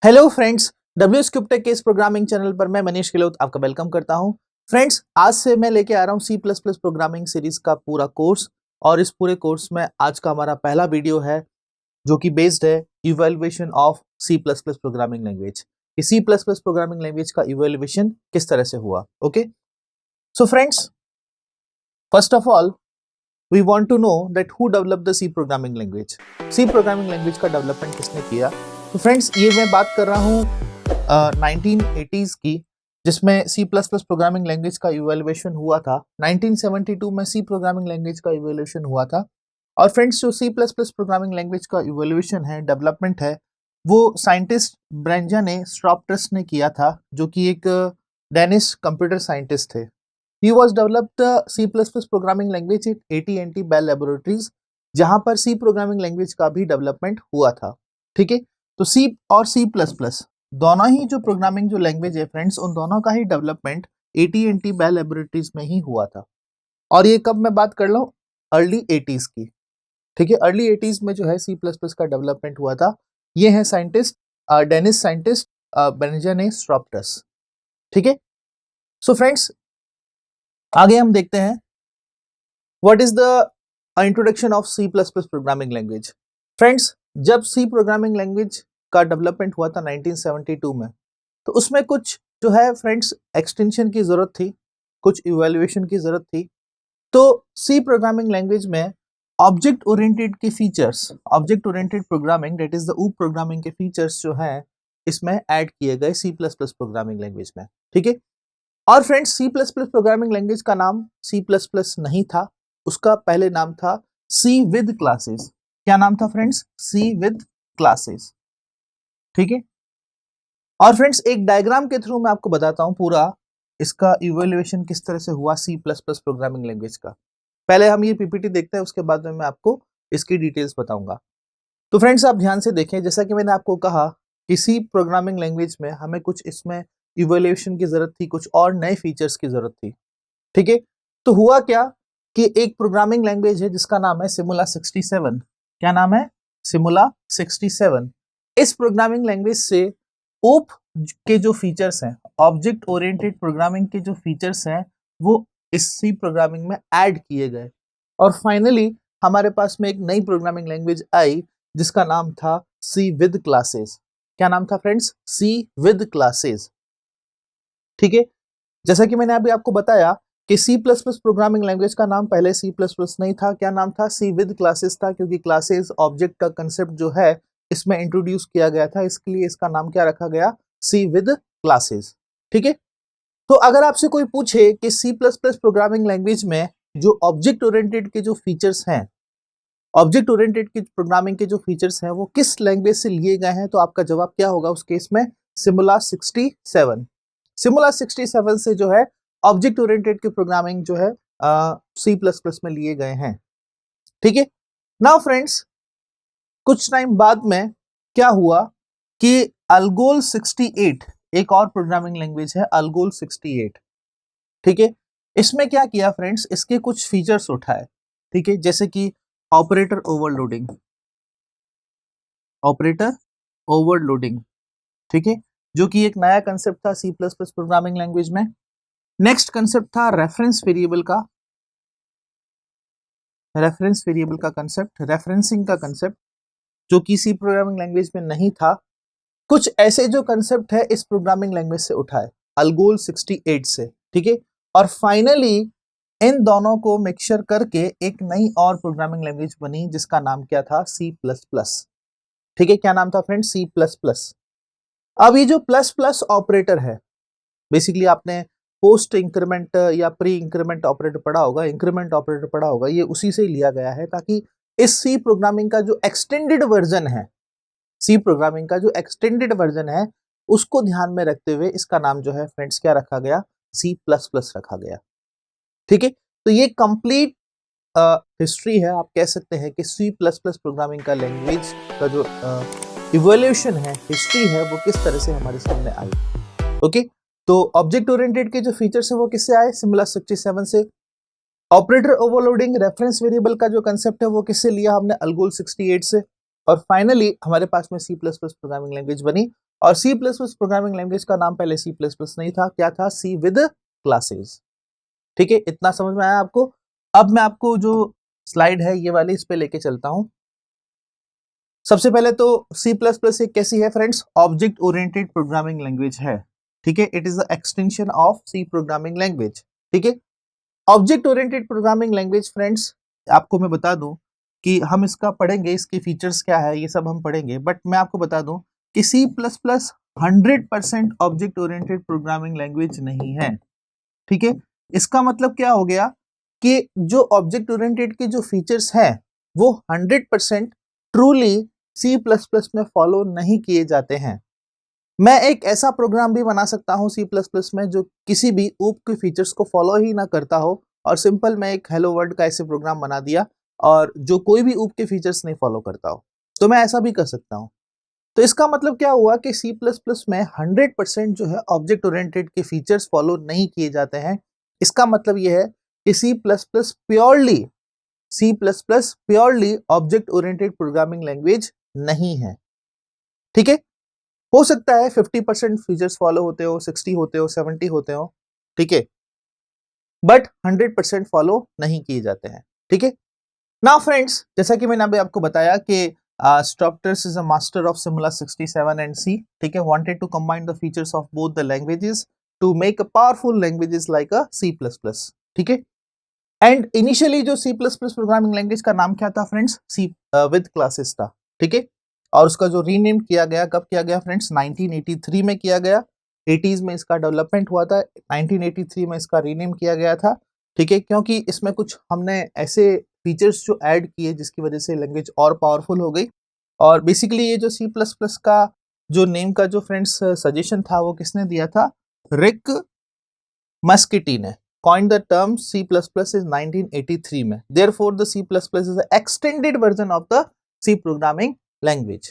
Hello friends, WSCryptech के इस programming channel पर मैं मनीष गहलोत आपका वेलकम करता हूं। फ्रेंड्स, आज से मैं लेके आ रहा हूं C++ प्रोग्रामिंग सीरीज का पूरा कोर्स। और इस पूरे कोर्स में आज का हमारा पहला वीडियो है जो कि बेस्ड है evaluation of C++ programming language कि C++ प्रोग्रामिंग लैंग्वेज का इवैल्यूएशन किस तरह से हुआ। Okay, so friends, first of all we want to know that who developed the C programming language. C programming language का डेवलपमेंट किसने किया? तो फ्रेंड्स, ये मैं बात कर रहा हूँ 1980s की, जिसमें C++ प्रोग्रामिंग लैंग्वेज का इवैल्यूएशन हुआ था। 1972 में C प्रोग्रामिंग लैंग्वेज का इवैल्यूएशन हुआ था। और फ्रेंड्स, जो C++ प्रोग्रामिंग लैंग्वेज का इवैल्यूएशन है, डेवलपमेंट है, वो साइंटिस्ट ब्रेंजा स्ट्रॉप्टस ने किया था, जो कि एक डेनिश कंप्यूटर साइंटिस्ट थे। He was developed the C++ programming language at AT&T Bell Laboratories, जहां पर C programming language का भी डेवलपमेंट हुआ था। ठीक है, तो C और C++ दोनों ही जो प्रोग्रामिंग जो लैंग्वेज है फ्रेंड्स, उन दोनों का ही डेवलपमेंट AT&T Bell Laboratories में ही हुआ था। और ये कब मैं बात कर लूं, अर्ली 80s की। ठीक है, अर्ली 80s में जो है C++ का डेवलपमेंट हुआ था। ये है साइंटिस्ट डेनिश साइंटिस्ट बेंजामिन स्ट्रॉप्टस। ठीक है, सो फ्रेंड्स, आगे हम देखते हैं what is the introduction of C++ programming language. Friends, जब C प्रोग्रामिंग लैंग्वेज का डेवलपमेंट हुआ था 1972 में, तो उसमें कुछ जो है फ्रेंड्स एक्सटेंशन की जरूरत थी, कुछ इवैल्यूएशन की जरूरत थी। तो C प्रोग्रामिंग लैंग्वेज में ऑब्जेक्ट ओरिएंटेड के features, object oriented programming that is the ऊप प्रोग्रामिंग के फीचर्स जो हैं इसमें ऐड किए गए C++ प्रोग्रामिंग लैंग्वेज में। ठीक है, और फ्रेंड्स, C++ प्रोग्रामिंग लैंग्वेज का नाम C++ नहीं था, उसका पहले नाम था C विद क्लासेस। क्या नाम था फ्रेंड्स? C with classes. ठीक है, और फ्रेंड्स, एक डायग्राम के थ्रू मैं आपको बताता हूं पूरा इसका इवैल्यूएशन किस तरह से हुआ C++ प्रोग्रामिंग लैंग्वेज का। पहले हम ये पीपीटी देखते हैं, उसके बाद में मैं आपको इसकी डिटेल्स बताऊंगा। तो फ्रेंड्स, आप ध्यान से देखें, जैसा कि मैंने आपको कहा कि C प्रोग्रामिंग लैंग्वेज में हमें कुछ इसमें इवैल्यूएशन की जरूरत थी, कुछ और नए फीचर्स की जरूरत थी। ठीक है, तो हुआ क्या कि एक प्रोग्रामिंग लैंग्वेज है जिसका नाम है सिमुला 67। क्या नाम है? सिमुला 67। इस प्रोग्रामिंग लैंग्वेज से ओप के जो फीचर्स हैं, ऑब्जेक्ट ओरिएंटेड प्रोग्रामिंग के जो फीचर्स हैं, वो इस सी प्रोग्रामिंग में ऐड किए गए। और फाइनली हमारे पास में एक नई प्रोग्रामिंग लैंग्वेज आई जिसका नाम था सी विद क्लासेस। क्या नाम था फ्रेंड्स? C with classes. ठीक है, जैसा कि मैंने अभी आपको बताया कि C++ प्रोग्रामिंग लैंग्वेज का नाम पहले C++ नहीं था। क्या नाम था? C विद क्लासेस था, क्योंकि क्लासेस ऑब्जेक्ट का कंसेप्ट जो है इसमें इंट्रोड्यूस किया गया था, इसके लिए इसका नाम क्या रखा गया? C with classes. ठीक है, तो अगर आपसे कोई पूछे कि C++ प्रोग्रामिंग लैंग्वेज में जो ऑब्जेक्ट ओरिएंटेड के जो फीचर्स हैं, ऑब्जेक्ट ओरिएंटेड की प्रोग्रामिंग के जो फीचर्स हैं वो किस लैंग्वेज से लिए गए हैं, तो आपका जवाब क्या होगा उस केस में? सिमुला 67। सिमुला 67 से जो है ऑब्जेक्ट ओरिएंटेड की प्रोग्रामिंग जो है C++ में लिए गए हैं। ठीक है, नाउ फ्रेंड्स, कुछ टाइम बाद में क्या हुआ कि अल्गोल 68 एक और प्रोग्रामिंग लैंग्वेज है, अल्गोल 68। ठीक है, इसमें क्या किया फ्रेंड्स, इसके कुछ फीचर्स उठाए। ठीक है, जैसे कि ऑपरेटर ओवरलोडिंग, ऑपरेटर ओवरलोडिंग। ठीक है, जो कि एक नया कंसेप्ट था C++ प्रोग्रामिंग लैंग्वेज में। नेक्स्ट कंसेप्ट था रेफरेंस वेरिएबल का, रेफरेंस वेरिएबल का कंसेप्ट, रेफरेंसिंग का कंसेप्ट, जो कि C प्रोग्रामिंग लैंग्वेज में नहीं था। कुछ ऐसे जो कंसेप्ट है इस प्रोग्रामिंग लैंग्वेज से उठाए अल्गोल 68 से। ठीक है, और फाइनली इन दोनों को मिक्सचर करके एक नई और प्रोग्रामिंग लैंग्वेज बनी जिसका नाम क्या था? C++। ठीक है, क्या नाम था फ्रेंड? C++। अब ये जो प्लस प्लस ऑपरेटर है, बेसिकली आपने पोस्ट इंक्रीमेंट या प्री इंक्रीमेंट ऑपरेटर पढ़ा होगा, इंक्रीमेंट ऑपरेटर पढ़ा होगा, ये उसी से लिया गया है, ताकि इस सी प्रोग्रामिंग का जो एक्सटेंडेड वर्जन है, सी प्रोग्रामिंग का जो एक्सटेंडेड वर्जन है, उसको ध्यान में रखते हुए इसका नाम जो है फ्रेंड्स क्या रखा गया? C++ रखा गया। ठीक है, तो ये कंप्लीट हिस्ट्री है, आप कह सकते हैं कि C++ प्रोग्रामिंग का लैंग्वेज का जो इवोल्यूशन है, हिस्ट्री है, वो किस तरह से हमारे सामने आई। ओके, तो ऑब्जेक्ट ओरिएंटेड के जो फीचर्स है वो किससे आए? सिमुला 67 से। ऑपरेटर ओवरलोडिंग, रेफरेंस वेरिएबल का जो कंसेप्ट है वो किससे लिया हमने? अल्गोल 68 से। और फाइनली हमारे पास में C++ प्रोग्रामिंग लैंग्वेज बनी, और C plus plus programming language का नाम पहले सी प्लस प्लस नहीं था, क्या था? सी विद क्लासेस। ठीक है, इतना समझ में आया आपको? अब मैं आपको जो स्लाइड है ये वाली इस पे लेके चलता हूं। सबसे पहले तो सी प्लस प्लस एक कैसी है friends? Object oriented programming language है। ठीक है, it is the extension of C programming language. ठीक है, object oriented programming language friends, आपको मैं बता दूं कि हम इसका पढ़ेंगे, इसके फीचर्स क्या है ये सब हम पढ़ेंगे, बट मैं आपको बता दूं कि C plus plus 100% object oriented programming language नहीं है। ठीक है, इसका मतलब क्या हो गया कि जो ऑब्जेक्ट ओरिएंटेड के जो फीचर्स हैं वो 100% ट्रूली सी प्लस प्लस में फॉलो नहीं किए जाते हैं। मैं एक ऐसा प्रोग्राम भी बना सकता हूं सी प्लस प्लस में जो किसी भी ऊप के फीचर्स को फॉलो ही ना करता हो, और सिंपल मैं एक हेलो वर्ल्ड का ऐसे प्रोग्राम बना दिया और जो कोई भी ऊप के फीचर्स नहीं फॉलो करता हो, तो मैं ऐसा भी कर सकता हूं। तो इसका मतलब क्या हुआ कि सी प्लस प्लस में 100% जो है ऑब्जेक्ट ओरिएंटेड के फीचर्स फॉलो नहीं किए जाते हैं। इसका मतलब यह है कि C plus plus purely object oriented programming language नहीं है। ठीक है, हो सकता है 50% फीचर्स फॉलो होते हो, 60 होते हो, 70 होते हो, ठीक है, बट 100% फॉलो नहीं किए जाते हैं। ठीक है, नाउ फ्रेंड्स, जैसा कि मैंने अभी आपको बताया कि Stropters is a master of Simula 67 and C, ठीक है, wanted to combine the features of both the languages to make a powerful languages like a C++, ठीक है। एंड इनिशियली जो C++ प्रोग्रामिंग लैंग्वेज का नाम क्या था फ्रेंड्स? C विद क्लासेस था। ठीक है, और उसका जो रीनेम किया गया, कब किया गया फ्रेंड्स? 1983 में किया गया। 80s में इसका डेवलपमेंट हुआ था, 1983 में इसका रीनेम किया गया था। ठीक है, क्योंकि इसमें कुछ हमने ऐसे फीचर्स जो ऐड किए जिसकी वजह से लैंग्वेज और पावरफुल हो गई। और बेसिकली ये जो C++ का जो नेम का जो फ्रेंड्स सजेशन था वो किसने दिया था? रिक मस्किटी ने coined the term C++ is 1983 में। Therefore, the C++ is the extended version of the C programming language।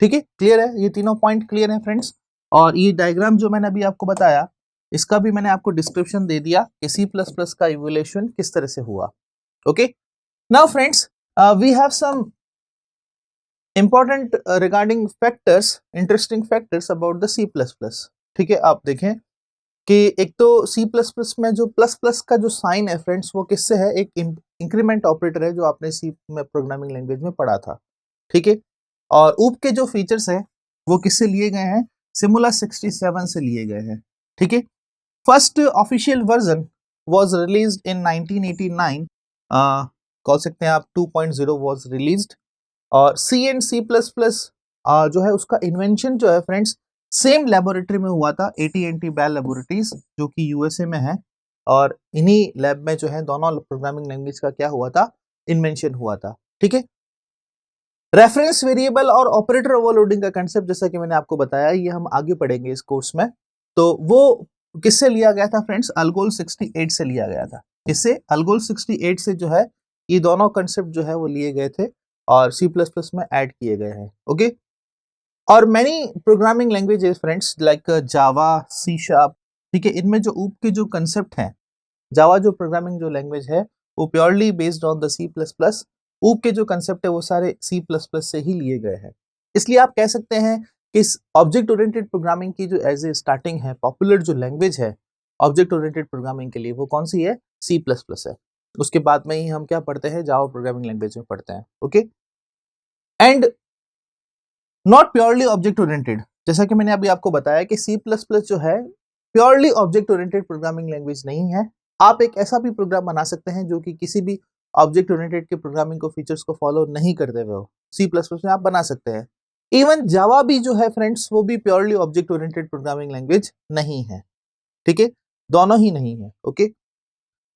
ठीक है, क्लियर है? ये तीनों पॉइंट क्लियर है फ्रेंड्स। और ये डायग्राम जो मैंने अभी आपको बताया, इसका भी मैंने आपको डिस्क्रिप्शन दे दिया कि C++ का इवोल्यूशन किस तरह से हुआ। Okay, now friends, we have some important regarding factors, interesting factors about the C++। ठीक है, आप देखें कि एक तो C++ में जो प्लस प्लस का जो साइन है फ्रेंड्स, वो किससे है? एक इंक्रीमेंट ऑपरेटर है जो आपने C में प्रोग्रामिंग लैंग्वेज में पढ़ा था। ठीक है, और ऊप के जो फीचर्स हैं वो किससे लिए गए हैं? सिमुला 67 से लिए गए हैं। ठीक है, first official version was released in 1989, कह सकते हैं आप 2.0 वाज रिलीज्ड। और C एंड C++ जो है उसका इन्वेंशन जो है फ्रेंड्स सेम लेबोरेटरी में हुआ था, AT&T बेल लेबोरेटरीज जो कि यूएसए में है, और इन्हीं लैब में जो है दोनों प्रोग्रामिंग लैंग्वेज का क्या हुआ था? इन्वेंशन हुआ था। ठीक है, रेफरेंस वेरिएबल और ऑपरेटर ओवरलोडिंग का कंसेप्ट जैसा कि मैंने आपको बताया, ये हम आगे पढ़ेंगे इस कोर्स में। तो वो किससे लिया गया था फ्रेंड्स? अल्गोल 68 से लिया गया था। किससे? अल्गोल 68 से जो है ये दोनों कंसेप्ट जो है वो लिए गए थे और C++ में ऐड किए गए हैं। ओके, और many programming languages friends like Java, C sharp, ठीक है, इनमें जो ऊप के जो कंसेप्ट हैं, जावा जो प्रोग्रामिंग जो लैंग्वेज है वो purely based on the C++। ऊप के जो कंसेप्ट है वो सारे C++ से ही लिए गए हैं। इसलिए आप कह सकते हैं कि इस ऑब्जेक्ट ओरिएंटेड प्रोग्रामिंग की जो एज ए स्टार्टिंग है, पॉपुलर जो लैंग्वेज है ऑब्जेक्ट ओरिएंटेड प्रोग्रामिंग के लिए, वो कौन सी है? C++ है। उसके बाद में ही हम क्या पढ़ते हैं? जावा प्रोग्रामिंग लैंग्वेज में पढ़ते हैं। Okay, and not purely object oriented, जैसा कि मैंने अभी आपको बताया कि C++ जो है purely object oriented programming language नहीं है। आप एक ऐसा भी प्रोग्राम बना सकते हैं जो कि किसी भी ऑब्जेक्ट ओरिएंटेड के प्रोग्रामिंग को फीचर्स को फॉलो नहीं करते हुए हो, C++ में आप बना सकते हैं। इवन जावा भी जो है फ्रेंड्स वो भी purely object oriented programming language नहीं है। ठीक है, दोनों ही नहीं है। Okay,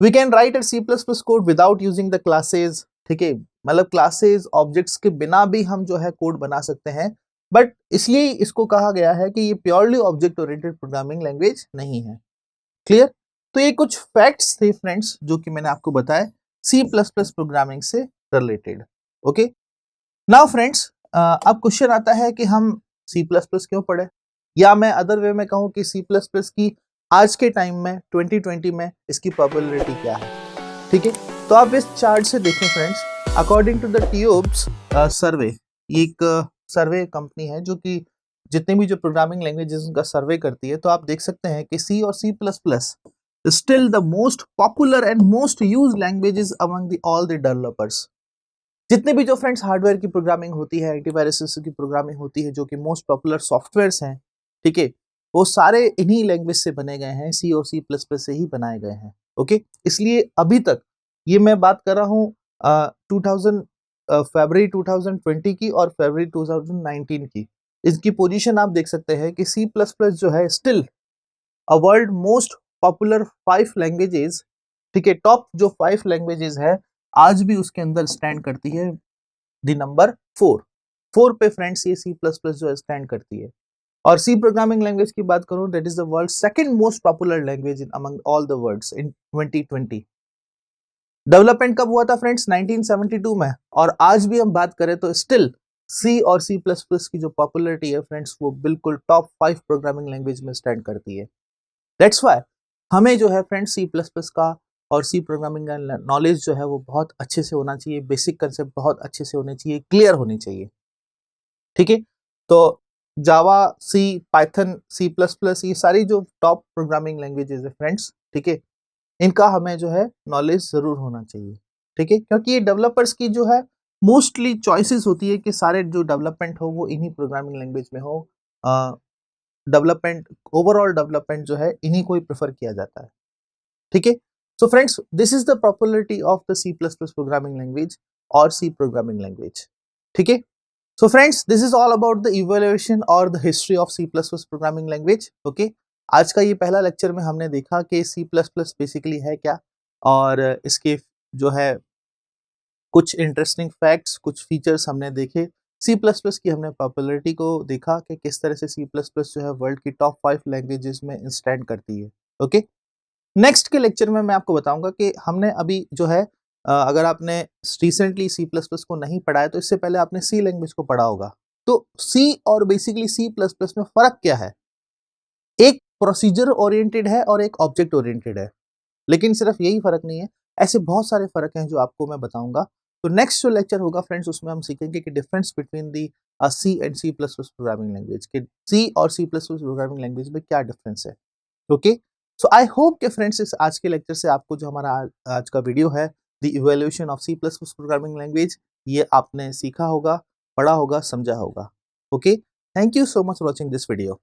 we can write C++ code without using the classes. ठीक है, मतलब क्लासेस ऑब्जेक्ट्स के बिना भी हम जो है कोड बना सकते हैं, बट इसलिए इसको कहा गया है कि ये purely object oriented programming language नहीं है। क्लियर? तो ये कुछ फैक्ट्स थे फ्रेंड्स जो कि मैंने आपको बताए C++ प्रोग्रामिंग से रिलेटेड। ओके, नाउ फ्रेंड्स, अब क्वेश्चन आता है कि हम C++ क्यों पढ़े, या मैं अदर वे में कहूं कि C++ की आज के टाइम में 2020 में इसकी पॉपुलैरिटी क्या है। ठीक है, तो आप इस चार्ट से देखें friends, according to the TIOBE survey, ये एक सर्वे कंपनी है जो कि जितने भी जो प्रोग्रामिंग लैंग्वेजेस उनका सर्वे करती है, तो आप देख सकते हैं कि सी और C plus plus still the most popular and most use languages among the all the developers. जितने भी जो फ्रेंड्स हार्डवेयर की प्रोग्रामिंग होती है, एंटीवायरस की प्रोग्रामिंग होती है, जो कि मोस्ट पॉपुलर सॉफ्टवेयर्स हैं, ठीक है, वो सारे इन्हीं लैंग्वेज से बने गए हैं, सी और सी प्लस प्लस से ही बनाए गए हैं। ओके, इसलिए अभी तक ये मैं बात कर रहा हूँ 2000 फरवरी 2020 की और फरवरी 2019 की, इसकी पोजीशन आप देख सकते हैं कि सी प्लस प्लस जो है still a world most popular 5 languages, ठीक है, टॉप जो 5 लैंग्वेजेस है आज भी उसके अंदर स्टैंड करती है द नंबर 4 पे फ्रेंड्स, ये सी प्लस प्लस जो है स्टैंड करती है। और सी प्रोग्रामिंग लैंग्वेज की बात करूं, that is the world second most popular language in among all the worlds in 2020। Development कब हुआ था फ्रेंड्स? 1972 में। और आज भी हम बात करें तो स्टिल सी और सी प्लस प्लस की जो पॉपुलरिटी है फ्रेंड्स, वो बिल्कुल टॉप 5 प्रोग्रामिंग लैंग्वेज में स्टैंड करती है। दैट्स वाई हमें जो है फ्रेंड्स सी प्लस प्लस का और सी प्रोग्रामिंग का नॉलेज जो है वो बहुत अच्छे से होना चाहिए, बेसिक कंसेप्ट बहुत अच्छे से होने चाहिए, क्लियर होनी चाहिए, ठीक है। तो जावा, सी, पाइथन, सी प्लस प्लस, ये सारी जो टॉप प्रोग्रामिंग लैंग्वेजेस है फ्रेंड्स, ठीक है, इनका हमें जो है नॉलेज जरूर होना चाहिए, ठीक है, क्योंकि ये डेवलपर्स की जो है मोस्टली चॉइसेस होती है कि सारे जो डेवलपमेंट हो वो इन्हीं प्रोग्रामिंग लैंग्वेज में हो। डेवलपमेंट, ओवरऑल डेवलपमेंट जो है इन्हीं को ही प्रेफर किया जाता है, ठीक है। So friends, this is the popularity of the C plus plus programming language और सी प्रोग्रामिंग लैंग्वेज, ठीक है। So friends, this is all about the evaluation or the history of C++ programming language. Okay, आज का ये पहला lecture में हमने देखा कि C++ बेसिकली है क्या, और इसके जो है कुछ इंटरेस्टिंग फैक्ट्स, कुछ फीचर्स हमने देखे। C++ की हमने पॉपुलरिटी को देखा कि किस तरह से C++ जो है वर्ल्ड की टॉप 5 लैंग्वेजेस में स्टैंड करती है। ओके, नेक्स्ट के लेक्चर में मैं आपको बताऊंगा कि हमने अभी जो है अगर आपने रिसेंटली सी प्लस प्लस को नहीं पढ़ा है तो इससे पहले आपने सी लैंग्वेज को पढ़ा होगा। तो सी और बेसिकली सी प्लस प्लस में फर्क क्या है? एक प्रोसीजर ओरिएंटेड है और एक ऑब्जेक्ट ओरिएंटेड है, लेकिन सिर्फ यही फर्क नहीं है, ऐसे बहुत सारे फर्क हैं जो आपको मैं बताऊंगा। तो नेक्स्ट जो लेक्चर होगा फ्रेंड्स, उसमें हम सीखेंगे कि difference between the C and C plus plus programming language, कि सी और C plus plus programming language में क्या डिफरेंस है। ओके, सो आई होप कि फ्रेंड्स इस आज के लेक्चर से आपको जो हमारा आज का वीडियो है the evaluation of C plus plus programming language, ये आपने सीखा होगा, पढ़ा होगा, समझा होगा। Okay, thank you so much for watching this video.